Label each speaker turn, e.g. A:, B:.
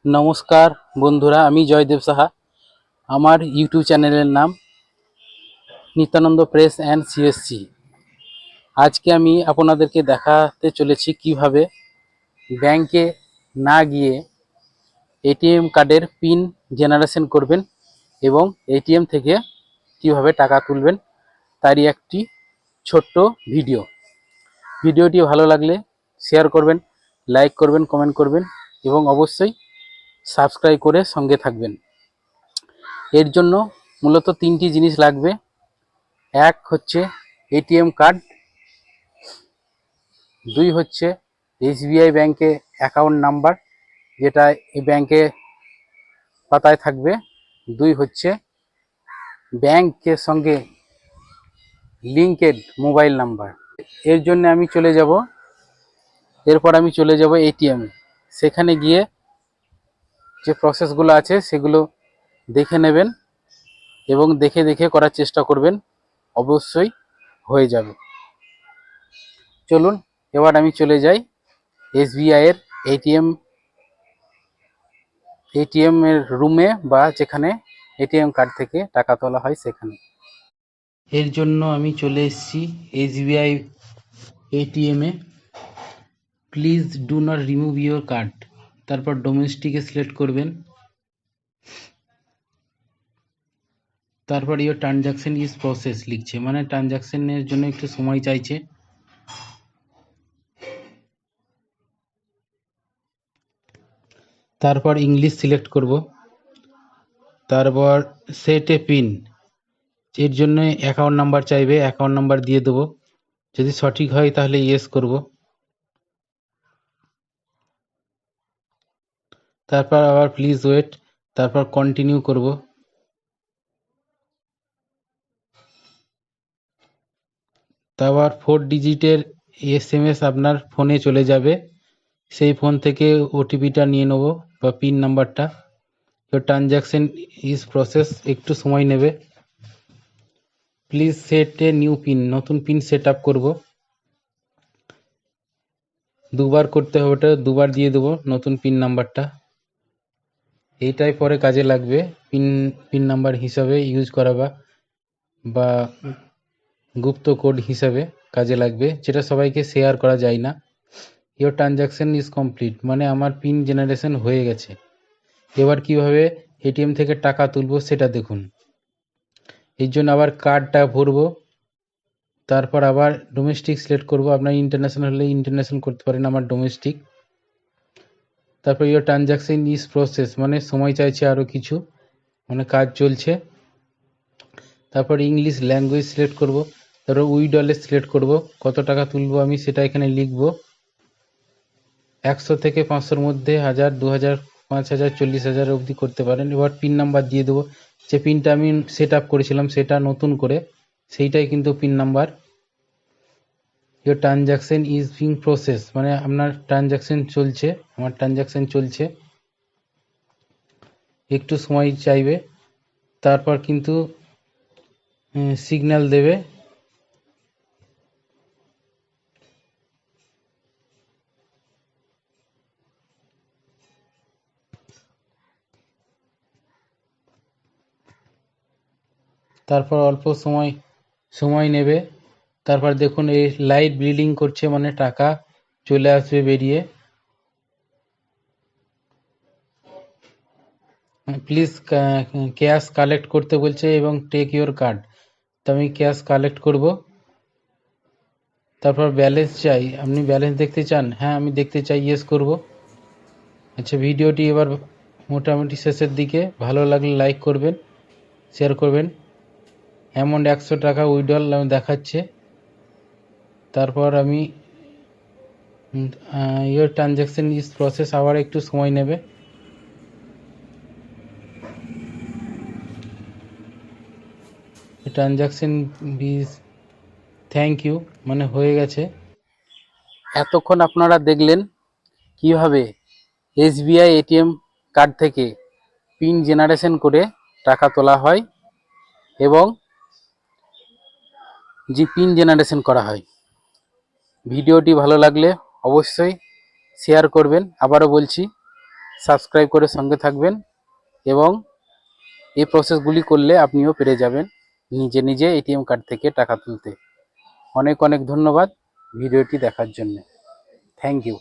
A: নমস্কার বন্ধুরা, আমি জয়দেব সাহা। আমার ইউটিউব চ্যানেলের নাম নিত্যানন্দ প্রেস অ্যান্ড সিএসসি। আজকে আমি আপনাদেরকে দেখাতে চলেছি কিভাবে ব্যাংকে না গিয়ে এটিএম কার্ডের পিন জেনারেশন করবেন এবং এটিএম থেকে কিভাবে টাকা তুলবেন, তারই একটি ছোট্ট ভিডিওটি ভালো লাগলে শেয়ার করবেন, লাইক করবেন, কমেন্ট করবেন এবং অবশ্যই সাবস্ক্রাইব করে সঙ্গে থাকবেন। এর জন্য মূলত তিনটি জিনিস লাগবে। এক হচ্ছে এটিএম কার্ড, দুই হচ্ছে এসবিআই ব্যাংকে অ্যাকাউন্ট নাম্বার যেটা এই ব্যাংকে পাতায় থাকবে, দুই হচ্ছে ব্যাংকের সঙ্গে লিঙ্কেড মোবাইল নাম্বার। এর জন্য এরপর আমি চলে যাব এটিএম। সেখানে গিয়ে যে প্রসেসগুলো আছে সেগুলো দেখে নেবেন এবং দেখে করার চেষ্টা করবেন, অবশ্যই হয়ে যাবে। চলুন এবার আমি চলে যাই এসবিআই এর এটিএম এর রুমে, বা যেখানে এটিএম কার্ড থেকে টাকা তোলা হয় সেখানে। এর জন্য আমি চলে এসেছি SBI ATM A. Please do not remove your card, তারপর ডোমেস্টিকে সিলেক্ট করবেন, তারপর ইউর ট্রানজাকশন ইজ প্রসেস লিখছে, মানে ট্রানজাকশনের জন্য একটু সময় চাইছে। তারপর ইংলিশ সিলেক্ট করব, তারপর সেট এ পিন, এর জন্য অ্যাকাউন্ট নাম্বার চাইবে, অ্যাকাউন্ট নাম্বার দিয়ে দেবো, যদি সঠিক হয় তাহলে ইয়েস করব। তারপর আবার প্লিজ ওয়েট, তারপর কন্টিনিউ করব। তারপর 4 ডিজিটের এসএমএস আপনার ফোনে চলে যাবে, সেই ফোন থেকে ওটিপিটা নিয়ে নেব বা পিন নাম্বারটা। তো ট্রানজাকশন ইজ প্রসেস, একটু সময় নেবে। Please set a new pin, নতুন পিন সেট আপ করবো, দুবার করতে হবে, ওটা দুবার দিয়ে দেবো নতুন পিন নাম্বারটা। এইটাই পরে কাজে লাগবে পিন নাম্বার হিসাবে ইউজ করা বা গুপ্ত কোড হিসাবে কাজে লাগবে, যেটা সবাইকে শেয়ার করা যায় না। ইওর ট্রানজাকশন ইজ কমপ্লিট, মানে আমার পিন জেনারেশন হয়ে গেছে। এবার কিভাবে এটিএম থেকে টাকা তুলবো সেটা দেখুন। এর জন্য আবার কার্ডটা ভরবো, তারপর আবার ডোমেস্টিক সিলেক্ট করব। আপনার ইন্টারন্যাশনাল হলে ইন্টারন্যাশনাল করতে পারেন, আমার ডোমেস্টিক। তারপর ইওর ট্রানজাকশন ইজ প্রসেস, মানে সময় চাইছে আরও কিছু, মানে কাজ চলছে। তারপর ইংলিশ ল্যাঙ্গুয়েজ সিলেক্ট করব, তারপর উইড্রলে সিলেক্ট করব, কত টাকা তুলবো আমি সেটা এখানে লিখব। 100 থেকে 500-র মধ্যে, 1000, 2000, 5000, 40,000 অবধি করতে পারেন। এবার পিন নাম্বার দিয়ে দেবো, যে পিনটা আমি সেট আপ করেছিলাম সেটা নতুন করে, সেইটাই কিন্তু pin number. Your transaction is being process, মানে আপনার ট্রানজাকশন চলছে, আমার ট্রানজাকশন চলছে, একটু সময় চাইবে। তারপর কিন্তু সিগন্যাল দেবে। তারপর অল্প সময় নেবে। তারপর দেখুন এই লাইট ব্লিডিং করছে, মানে টাকা চলে আসবে বেরিয়ে। প্লিজ ক্যাশ কালেক্ট করতে বলছে এবং টেক ইওর কার্ড, তো আমি ক্যাশ কালেক্ট করব। তারপর ব্যালেন্স চাই, আপনি ব্যালেন্স দেখতে চান? হ্যাঁ আমি দেখতে চাই, ইয়েস করব। আচ্ছা, ভিডিওটি এবার মোটামুটি শেষের দিকে, ভালো লাগলে লাইক করবেন, শেয়ার করবেন। অ্যামাউন্ট 100 টাকা উইথড্রল দেখাচ্ছে। তারপর আমি ইওর ট্রানজাকশন ইজ প্রসেস, আবার একটু সময় নেবে। ট্রানজাকশন ইজ থ্যাংক ইউ, মানে হয়ে গেছে। এতক্ষণ আপনারা দেখলেন কিভাবে এসবিআই এটিএম কার্ড থেকে পিন জেনারেশন করে টাকা তোলা হয় এবং যে পিন জেনারেশন করা হয়। ভিডিওটি ভালো লাগলে অবশ্যই শেয়ার করবেন। আবারও বলছি, সাবস্ক্রাইব করে সঙ্গে থাকবেন এবং এই প্রসেসগুলি করলে আপনিও পেরে যাবেন নিজে নিজে এটিএম কার্ড থেকে টাকা তুলতে। অনেক অনেক ধন্যবাদ ভিডিওটি দেখার জন্য। Thank you.